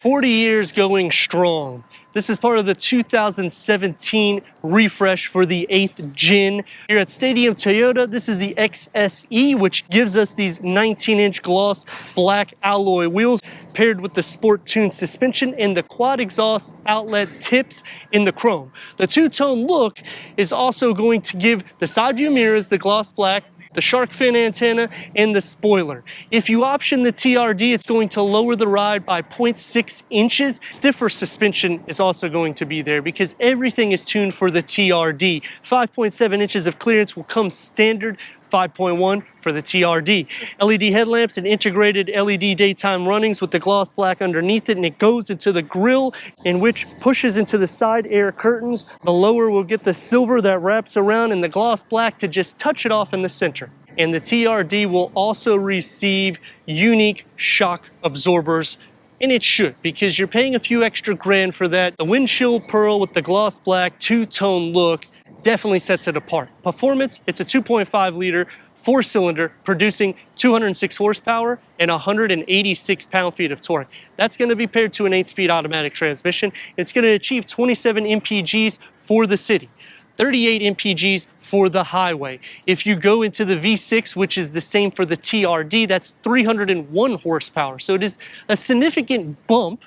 40 years going strong. This is part of the 2017 refresh for the 8th gen. Here at Stadium Toyota, this is the XSE, which gives us these 19-inch gloss black alloy wheels paired with the sport tuned suspension and the quad exhaust outlet tips in the chrome. The two-tone look is also going to give the side view mirrors the gloss black, the shark fin antenna, and the spoiler. If you option the TRD, it's going to lower the ride by 0.6 inches. Stiffer suspension is also going to be there because everything is tuned for the TRD. 5.7 inches of clearance will come standard, 5.1 for the TRD. LED headlamps and integrated LED daytime runnings with the gloss black underneath it, and it goes into the grille, in which pushes into the side air curtains. The lower will get the silver that wraps around and the gloss black to just touch it off in the center. And the TRD will also receive unique shock absorbers, and it should, because you're paying a few extra grand for that. The windshield pearl with the gloss black two-tone look definitely sets it apart. Performance, it's a 2.5 liter four-cylinder producing 206 horsepower and 186 pound-feet of torque. That's going to be paired to an 8-speed automatic transmission. It's going to achieve 27 mpgs for the city, 38 mpgs for the highway. If you go into the V6, which is the same for the TRD, that's 301 horsepower. So it is a significant bump,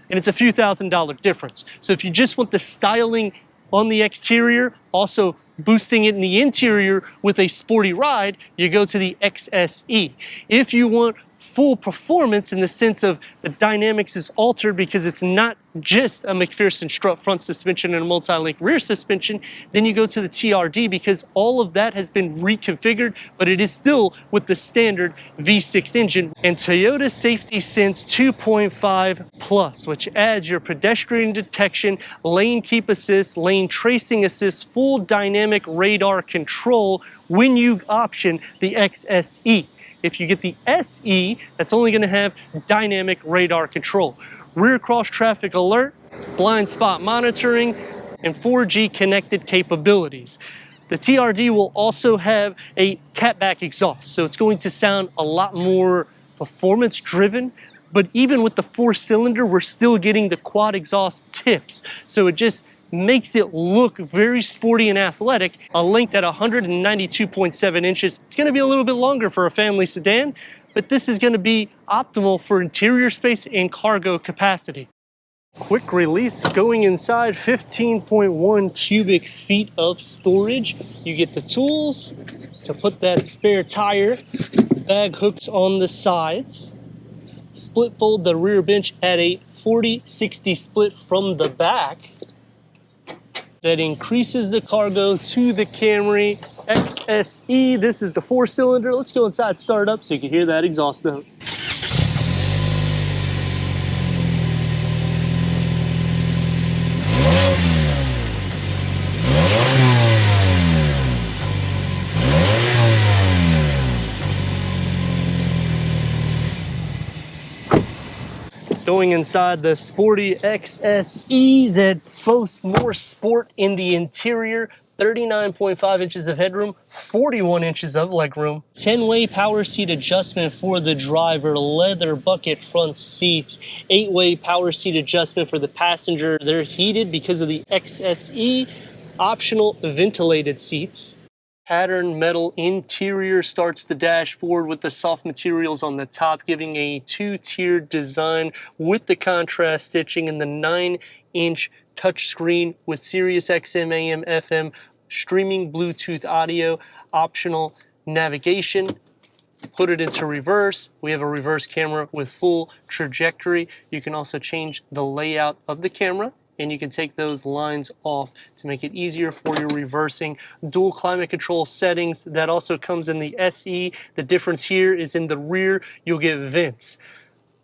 and it's a few $1,000 difference. So if you just want the styling on the exterior, also boosting it in the interior with a sporty ride, you go to the XSE. If you want full performance in the sense of the dynamics is altered because it's not just a McPherson strut front suspension and a multi-link rear suspension, then you go to the TRD because all of that has been reconfigured, but it is still with the standard V6 engine and Toyota Safety Sense 2.5 Plus, which adds your pedestrian detection, lane keep assist, lane tracing assist, full dynamic radar control when you option the XSE. If you get the SE, that's only going to have dynamic radar control, rear cross traffic alert, blind spot monitoring, and 4G connected capabilities. The TRD will also have a catback exhaust, so it's going to sound a lot more performance driven, but even with the four-cylinder, we're still getting the quad exhaust tips, so it just makes it look very sporty and athletic. A length at 192.7 inches. It's going to be a little bit longer for a family sedan, but this is going to be optimal for interior space and cargo capacity. Quick release going inside, 15.1 cubic feet of storage. You get the tools to put that spare tire, bag hooks on the sides, split fold the rear bench at a 40-60 split from the back. That increases the cargo to the Camry XSE. This is the four-cylinder. Let's go inside, start it up so you can hear that exhaust note. Going inside the sporty XSE that boasts more sport in the interior, 39.5 inches of headroom, 41 inches of legroom, 10-way power seat adjustment for the driver, leather bucket front seats, 8-way power seat adjustment for the passenger. They're heated because of the XSE, optional ventilated seats. Pattern metal interior starts the dashboard with the soft materials on the top, giving a two-tiered design with the contrast stitching and the 9-inch touchscreen with Sirius XM, AM, FM, streaming Bluetooth audio, optional navigation. Put it into reverse. We have a reverse camera with full trajectory. You can also change the layout of the camera, and you can take those lines off to make it easier for your reversing. Dual climate control settings, that also comes in the SE. The difference here is in the rear, you'll get vents.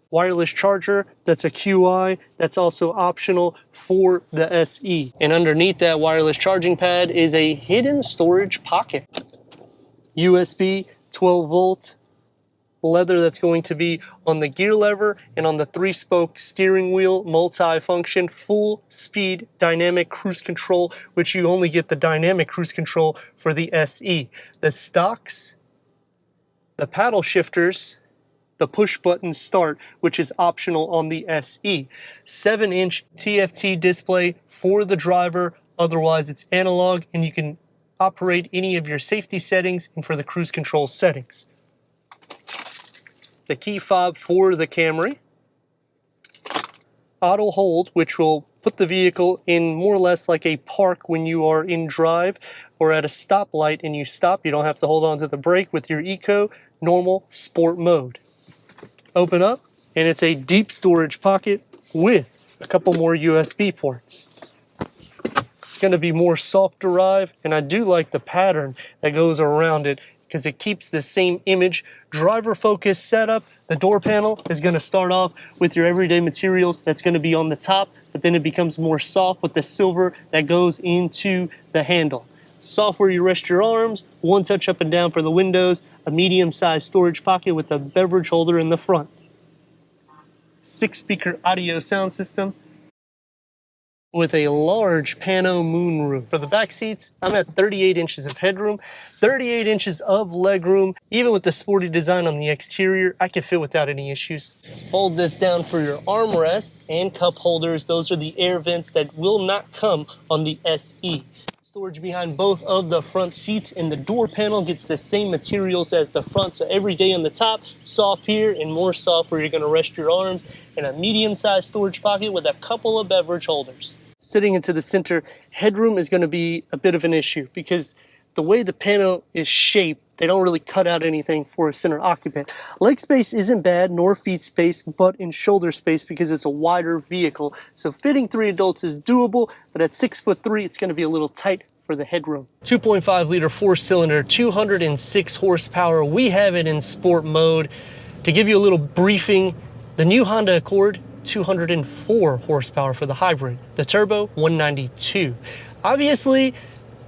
Wireless charger, that's a QI, that's also optional for the SE. And underneath that wireless charging pad is a hidden storage pocket. USB 12 volt. Leather that's going to be on the gear lever and on the 3-spoke steering wheel, multi-function, full speed dynamic cruise control, which you only get the dynamic cruise control for the SE. The stocks, the paddle shifters, the push button start, which is optional on the SE. 7-inch TFT display for the driver, otherwise it's analog, and you can operate any of your safety settings and for the cruise control settings. The key fob for the Camry. Auto hold, which will put the vehicle in more or less like a park when you are in drive or at a stoplight and you stop. You don't have to hold on to the brake with your Eco, normal, sport mode. Open up, and it's a deep storage pocket with a couple more USB ports. It's going to be more soft drive, and I do like the pattern that goes around it because it keeps the same image. Driver focus setup. The door panel is going to start off with your everyday materials that's going to be on the top, but then it becomes more soft with the silver that goes into the handle. Soft where you rest your arms, one touch up and down for the windows, a medium-sized storage pocket with a beverage holder in the front. 6-speaker audio sound system with a large pano moonroof. For the back seats, I'm at 38 inches of headroom, 38 inches of legroom. Even with the sporty design on the exterior, I can fit without any issues. Fold this down for your armrest and cup holders. Those are the air vents that will not come on the SE. Storage behind both of the front seats, and the door panel gets the same materials as the front. So every day on the top, soft here and more soft where you're going to rest your arms, and a medium-sized storage pocket with a couple of beverage holders. Sitting into the center, headroom is going to be a bit of an issue because the way the pano is shaped, they don't really cut out anything for a center occupant. Leg space isn't bad, nor feet space, but in shoulder space because it's a wider vehicle. So fitting 3 adults is doable, but at 6'3", it's going to be a little tight for the headroom. 2.5 liter 4-cylinder, 206 horsepower. We have it in sport mode. To give you a little briefing, the new Honda Accord, 204 horsepower for the hybrid. The turbo, 192. Obviously,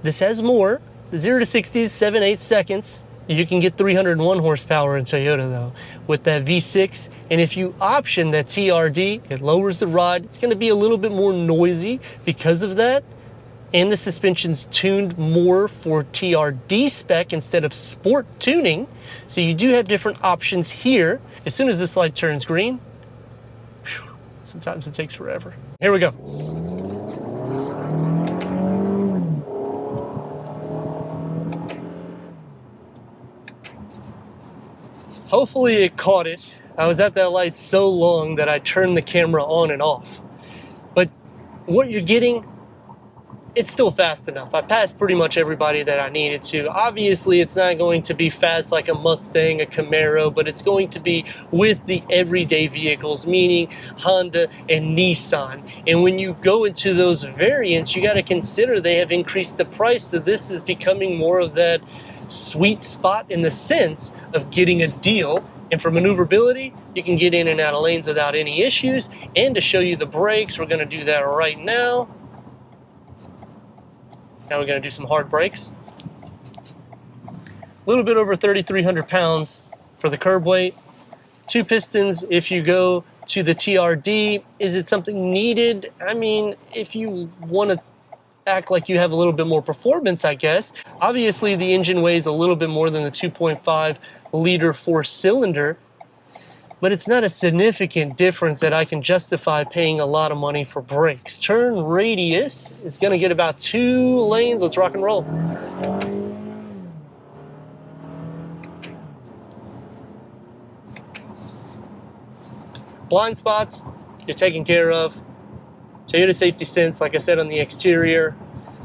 this has more. 0 to 60 is 7/8 seconds. You can get 301 horsepower in Toyota though with that V6. And if you option that TRD, it lowers the ride. It's going to be a little bit more noisy because of that. And the suspension's tuned more for TRD spec instead of sport tuning. So you do have different options here. As soon as this light turns green, whew, sometimes it takes forever. Here we go. Hopefully it caught it. I was at that light so long that I turned the camera on and off. But what you're getting, it's still fast enough. I passed pretty much everybody that I needed to. Obviously, it's not going to be fast like a Mustang, a Camaro, but it's going to be with the everyday vehicles, meaning Honda and Nissan. And when you go into those variants, you got to consider they have increased the price. So this is becoming more of that sweet spot in the sense of getting a deal. And for maneuverability, you can get in and out of lanes without any issues. And to show you the brakes, we're going to do that right now. Now we're going to do some hard brakes. A little bit over 3,300 pounds for the curb weight. 2 pistons if you go to the TRD. Is it something needed? I mean, if you want to act like you have a little bit more performance, I guess. Obviously, the engine weighs a little bit more than the 2.5 liter 4-cylinder, but it's not a significant difference that I can justify paying a lot of money for brakes. Turn radius is going to get about 2 lanes. Let's rock and roll. Blind spots, you're taken care of. Toyota Safety Sense, like I said, on the exterior.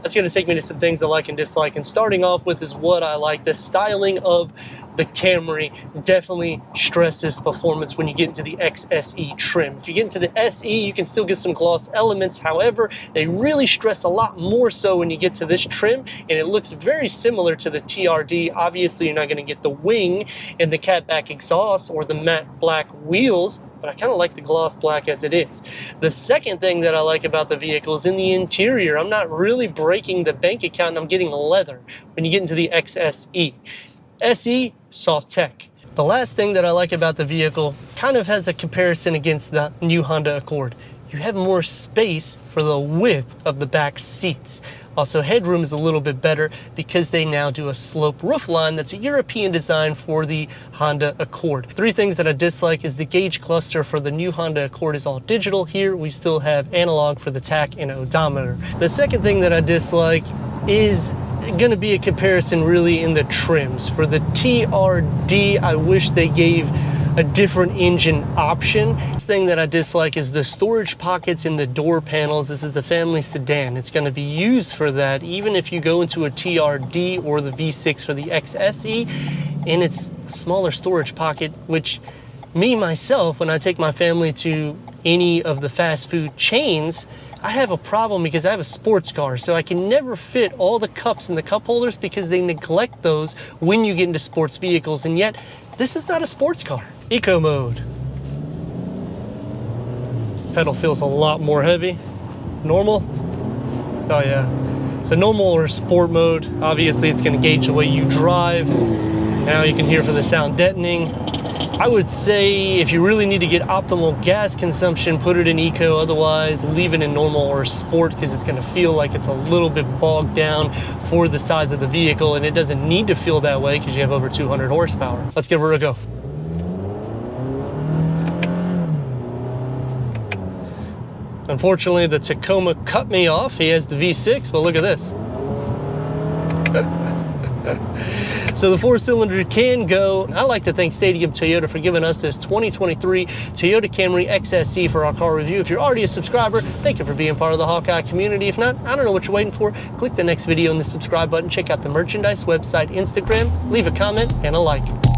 That's going to take me to some things I like and dislike. And starting off with is what I like. The styling of the Camry definitely stresses performance when you get into the XSE trim. If you get into the SE, you can still get some gloss elements. However, they really stress a lot more so when you get to this trim, and it looks very similar to the TRD. Obviously, you're not going to get the wing and the catback exhaust or the matte black wheels, but I kind of like the gloss black as it is. The second thing that I like about the vehicle is in the interior. I'm not really breaking the bank account, and I'm getting leather when you get into the XSE. SE, soft tech. The last thing that I like about the vehicle kind of has a comparison against the new Honda Accord. You have more space for the width of the back seats. Also, headroom is a little bit better because they now do a slope roofline that's a European design for the Honda Accord. Three things that I dislike is the gauge cluster for the new Honda Accord is all digital. Here we still have analog for the tach and odometer. The second thing that I dislike is going to be a comparison really in the trims. For the TRD, I wish they gave a different engine option. The thing that I dislike is the storage pockets in the door panels. This is a family sedan. It's going to be used for that even if you go into a TRD or the V6 for the XSE, and it's a smaller storage pocket, which me myself, when I take my family to any of the fast food chains, I have a problem because I have a sports car, so I can never fit all the cups in the cup holders because they neglect those when you get into sports vehicles, and yet this is not a sports car. Eco mode. Pedal feels a lot more heavy. Normal? Oh yeah. So normal or sport mode, obviously it's going to gauge the way you drive. Now you can hear for the sound deadening. I would say if you really need to get optimal gas consumption, put it in eco. Otherwise, leave it in normal or sport because it's going to feel like it's a little bit bogged down for the size of the vehicle, and it doesn't need to feel that way because you have over 200 horsepower. Let's give her a go. Unfortunately, the Tacoma cut me off. He has the V6, but look at this. So the 4-cylinder can go. I'd like to thank Stadium Toyota for giving us this 2023 Toyota Camry XSE for our car review. If you're already a subscriber, thank you for being part of the Hawkeye community. If not, I don't know what you're waiting for. Click the next video and the subscribe button. Check out the merchandise, website, Instagram. Leave a comment and a like.